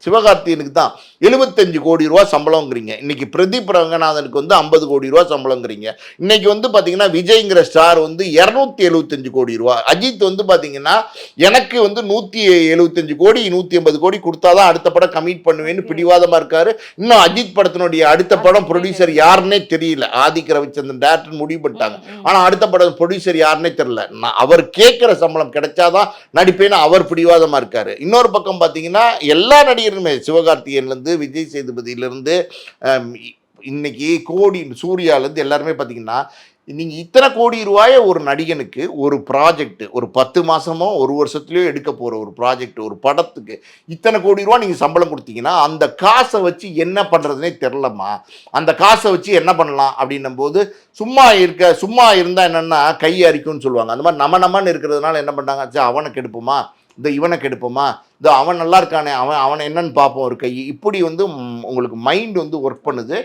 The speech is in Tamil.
சிவகார்த்திகனுக்கு தான் 75 கோடி ரூபா சம்பளம்ங்கிறீங்க. இன்னைக்கு பிரதீப் ரங்கநாதனுக்கு வந்து 50 கோடி ரூபா சம்பளங்கிறீங்க. இன்னைக்கு வந்து பார்த்தீங்கன்னா விஜய்ங்கிற ஸ்டார் வந்து 275 கோடி ரூபா. அஜித் வந்து பார்த்தீங்கன்னா எனக்கு வந்து 175 கோடி 180 கோடி கொடுத்தாதான் அடுத்த படம் கமிட் பண்ணுவேன்னு பிடிவாதமாக இருக்காரு. இன்னும் அஜித் படத்தினுடைய அடுத்த படம் ப்ரொடியூசர் யாருன்னே தெரியல. ஆதிக்க ரவிச்சந்திரன் டேரக்டர் முடிவு பண்ணிட்டாங்க. ஆனால் அடுத்த படம் ப்ரொடியூசர் யாருன்னே தெரியல. அவர் கேட்குற சம்பளம் கிடைச்சாதான் நடிப்பேன்னு அவர் பிடிவாதமாக இருக்காரு. இன்னொரு பக்கம் பார்த்தீங்கன்னா எல்லா நடிகருமே சிவகார்த்திகேயன்லேருந்து விஜய் சேதுபதியிலேருந்து இன்னைக்கு கோடி சூர்யாலேருந்து எல்லாருமே பார்த்தீங்கன்னா நீங்கள் இத்தனை கோடி ரூபாயை ஒரு நடிகனுக்கு ஒரு ப்ராஜெக்ட் ஒரு 10 மாதமோ ஒரு வருஷத்துலையோ எடுக்க போகிற ஒரு ப்ராஜெக்ட் ஒரு படத்துக்கு இத்தனை கோடி ரூபா நீங்கள் சம்பளம் கொடுத்தீங்கன்னா அந்த காசை வச்சு என்ன பண்ணுறதுனே தெரிலம்மா. அந்த காசை வச்சு என்ன பண்ணலாம் அப்படின்னும் போது சும்மா இருந்தால் என்னென்னா கை அரிக்கும்னு சொல்லுவாங்க. அந்த மாதிரி நம்மன்னு இருக்கிறதுனால என்ன பண்ணாங்க, சரி அவனை கெடுப்போமா, இந்த இவனை கெடுப்போமா, இந்த அவன் நல்லா இருக்கானே அவன் என்னன்னு பார்ப்போம் ஒரு கை. இப்படி வந்து உங்களுக்கு மைண்ட் வந்து ஒர்க் பண்ணுது.